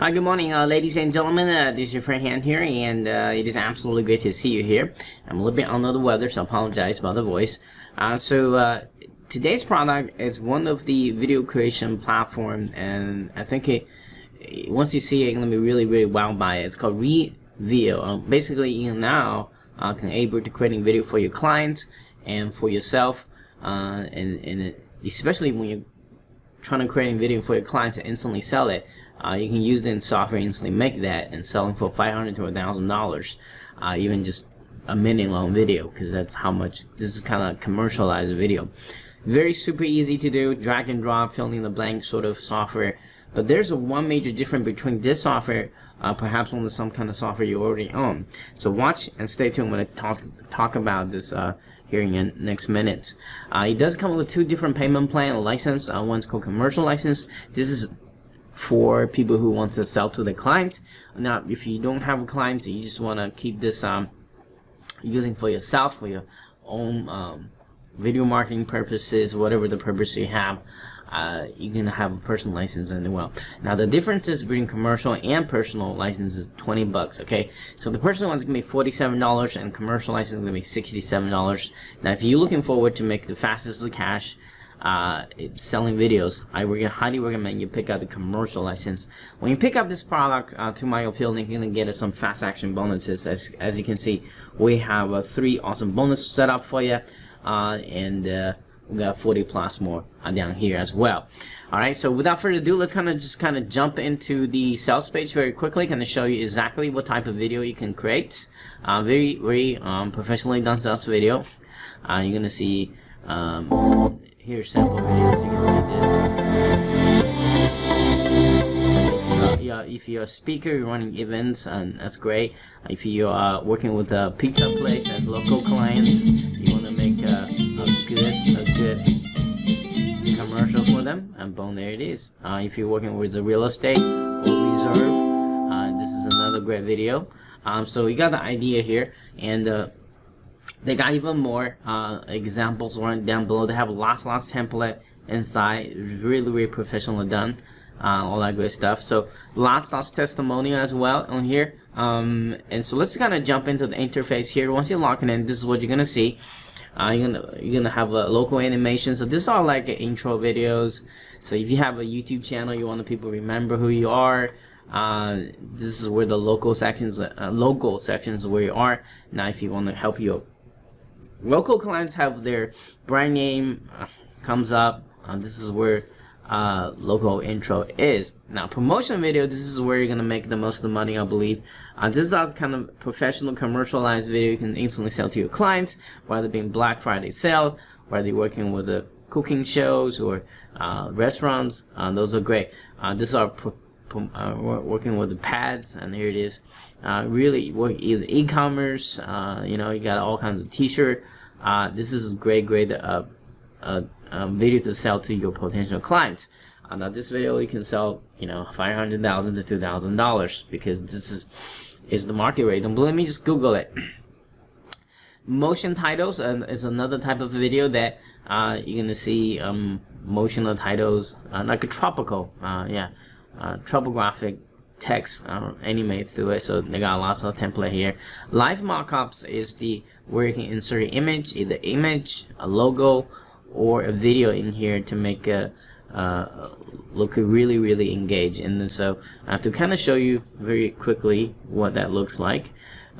Hi, good morning, ladies and gentlemen. This is your friend Han here, and it is absolutely great to see you here. I'm a little bit under the weather, so I apologize about the voice. Today's product is one of the video creation platform, and I think once you see it, you're gonna be really wowed by it. It's called Reevio. Basically, you now can able to creating video for your clients and for yourself, and especially when you're trying to create a video for your clients and instantly sell it. You can use the software and instantly make that and sell it for $500 to $1,000, even just a minute long video, because that's how much this is kind of commercialized video. Very super easy to do, drag and drop, fill in the blank sort of software. But there's one major difference between this software, perhaps on some kind of software you already own. So watch and stay tuned when I talk about this here in the next minute. It does come with two different payment plan license. One's called commercial license. This is for people who want to sell to the client. Now, if you don't have a client, you just want to keep this using for yourself, for your own video marketing purposes, whatever the purpose you have, you can have a personal license as well. Now, the differences between commercial and personal license is $20. Okay, so the personal one's gonna be $47, and commercial license is gonna be $67. Now, if you're looking forward to make the fastest of cash selling videos, I highly recommend you pick out the commercial license. When you pick up this product through my affiliate link, you're gonna get some fast action bonuses. As you can see, we have 3 awesome bonuses set up for you, and we got 40 plus more down here as well. Alright, so without further ado, let's kind of jump into the sales page very quickly. Kind of show you exactly what type of video you can create. Very professionally done sales video. You're gonna see here's sample videos. You can see this. If you're a speaker, you're running events, and that's great. If you're working with a pizza place as local clients, you want to make a good commercial for them, and boom, there it is. If you're working with the real estate or reserve, this is another great video. So you got the idea here, and they got even more examples right down below. They have lots template inside. It's really professionally done, all that great stuff. So lots testimonial as well on here. And so let's kind of jump into the interface here. Once you're logging in, this is what you're gonna see. You're gonna have a local animation. So this are like intro videos. So if you have a YouTube channel, you want the people to remember who you are. This is where the local sections where you are. Now, if you want to help your local clients have their brand name comes up, this is where local intro is. Now, promotion video, this is where you're gonna make the most of the money, I believe. This is kind of professional commercialized video you can instantly sell to your clients, whether it being Black Friday sale, whether you're working with the cooking shows or restaurants. Those are great. These are working with the pads, and here it is. Really work either e-commerce, you know, you got all kinds of t-shirt. This is great video to sell to your potential clients. Now this video you can sell, you know, $500,000 to $2,000, because this is the market rate. Don't believe me, just Google it. Motion titles is another type of video that you're gonna see. Motional titles, like a tropical, topographic text animate through it. So they got lots of template here. Live mockups is where you can insert an image, either image, a logo, or a video in here to make a look really engaged. And so I have to kind of show you very quickly what that looks like.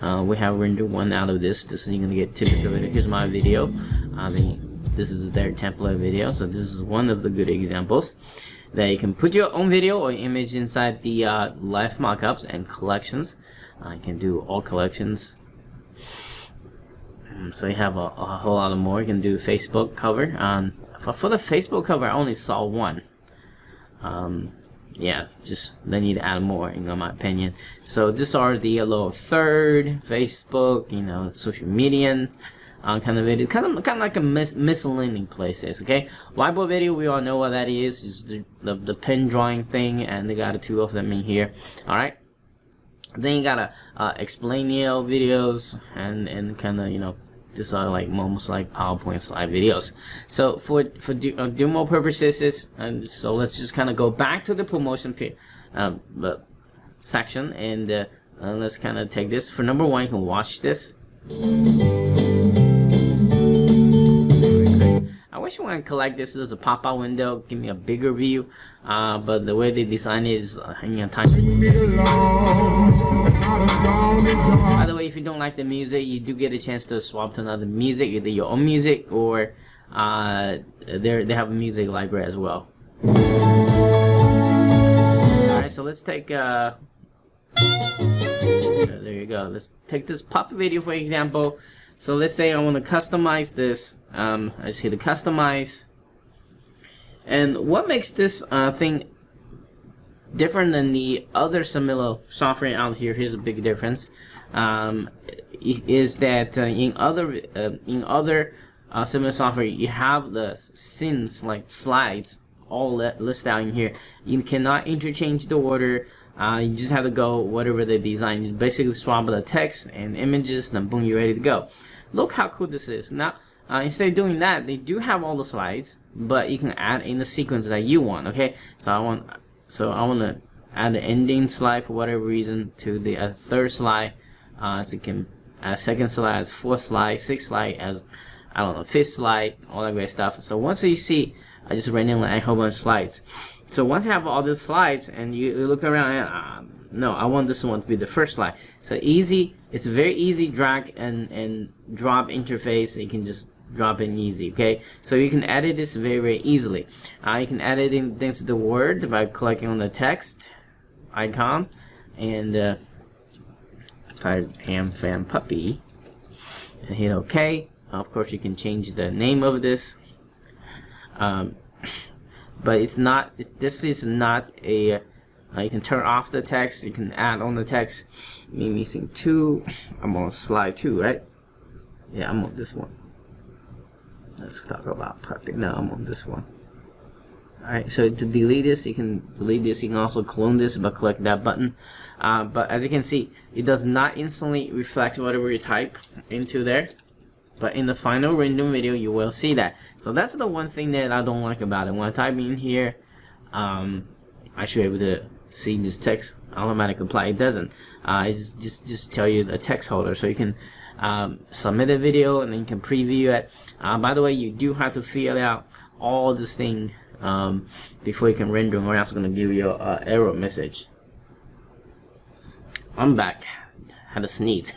We have rendered one out of this. This is you're gonna get typical video. Here's my video. This is their template video. So this is one of the good examples that you can put your own video or image inside the live mockups and collections. You can do all collections. So you have a whole lot more. You can do Facebook cover. For the Facebook cover, I only saw one. Yeah, just they need to add more, in my opinion. So these are the little third Facebook, you know, social media kind of video, kind of like a miscellaneous places. Okay, whiteboard video, we all know what that is. It's the pen drawing thing, and they got 2 of them in here. All right. Then you gotta explain videos, and kind of, you know, these are like almost like PowerPoint slide videos. So for demo purposes, and so let's just kind of go back to the promotion section, and let's kind of take this. For number one, you can watch this. I wish you want to collect this as a pop-out window, give me a bigger view, but the way they design it is tiny. By the way, if you don't like the music, you do get a chance to swap to another music, either your own music or they have a music library as well. Alright, so let's take there you go. Let's take this pop video for example. So let's say I want to customize this. I just hit the customize. And what makes this thing different than the other similar software out here? Here's a big difference. Is that in other similar software, you have the scenes like slides all listed out in here. You cannot interchange the order. You just have to go whatever they design. You basically swap the text and images, then boom, you're ready to go. Look how cool this is. Now, instead of doing that, they do have all the slides, but you can add in the sequence that you want. Okay, so I want to add the ending slide for whatever reason to the third slide. So you can add second slide, fourth slide, sixth slide, as I don't know, fifth slide, all that great stuff. So once you see, I just ran in like a whole bunch of slides. So once you have all these slides and you look around, and, no, I want this one to be the first slide. So easy, it's a very easy drag and drop interface. You can just drop in easy. Okay, so you can edit this very easily. You can edit in things to the word by clicking on the text icon and type hanfanpuppy and hit OK. Of course, you can change the name of this. But it's not. This is not a. You can turn off the text. You can add on the text. Me missing 2. I'm on slide 2, right? Yeah, I'm on this one. Let's talk about puppy. No, I'm on this one. All right. So to delete this, you can delete this. You can also clone this by clicking that button. But as you can see, it does not instantly reflect whatever you type into there. But in the final random video, you will see that. So that's the one thing that I don't like about it. When I type in here, I should be able to see this text automatically apply. It doesn't. It's just tell you the text holder. So you can submit a video and then you can preview it. By the way, you do have to fill out all this thing before you can render, or else it's going to give you an error message. I'm back. Had a sneeze.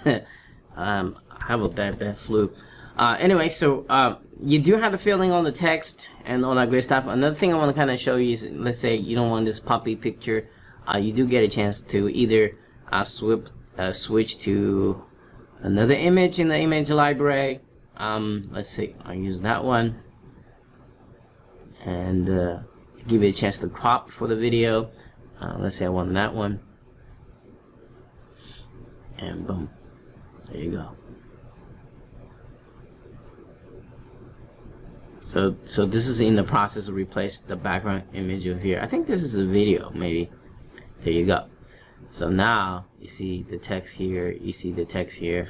I have a bad flu. Anyway, so you do have to fill in all the text and all that great stuff. Another thing I want to kind of show you is, let's say you don't want this puppy picture, you do get a chance to either switch to another image in the image library. Let's see, I'll use that one, and give you a chance to crop for the video. Let's say I want that one, and boom, there you go. So this is in the process of replace the background image of here. I think this is a video, maybe. There you go. So now you see the text here, you see the text here,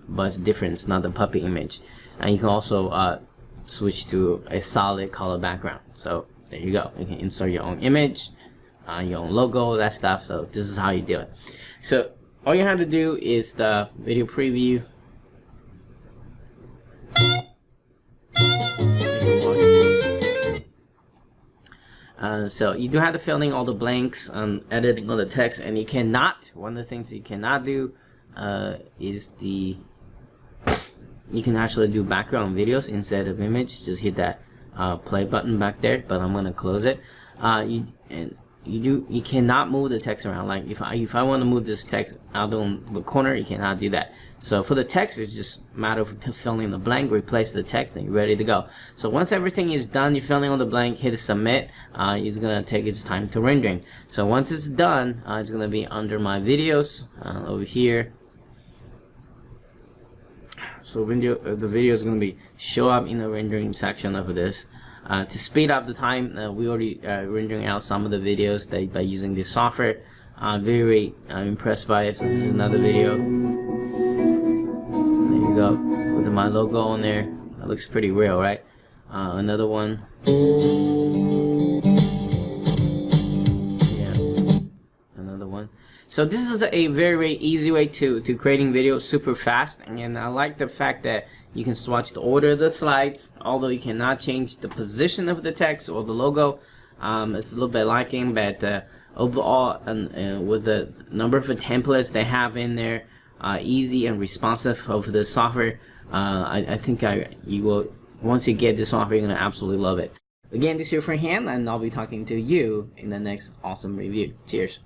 but it's different. It's not the puppy image. And you can also switch to a solid color background. So there you go. You can insert your own image, your own logo, that stuff. So this is how you do it. So all you have to do is the video preview. So you do have to fill in all the blanks on editing all the text, and you cannot, one of the things you cannot do is you can actually do background videos instead of image. Just hit that play button back there, but I'm gonna close it. You cannot move the text around. Like if I want to move this text out on the corner, you cannot do that. So for the text, it's just a matter of filling in the blank, replace the text, and you're ready to go. So once everything is done, you're filling on the blank, hit submit. It's gonna take its time to rendering. So once it's done, it's gonna be under my videos over here. So the video is gonna be show up in the rendering section of this. To speed up the time, we already rendering out some of the videos by using this software. Very impressed by it. So this is another video. There you go, with my logo on there. That looks pretty real, right? Another one. Yeah, another one. So this is a very, very easy way to creating videos super fast, and I like the fact that you can swatch the order of the slides, although you cannot change the position of the text or the logo. It's a little bit lacking, but overall, with the number of templates they have in there, easy and responsive of the software, I think you will, once you get this software, you're gonna absolutely love it. Again, this is your friend Han, and I'll be talking to you in the next awesome review. Cheers.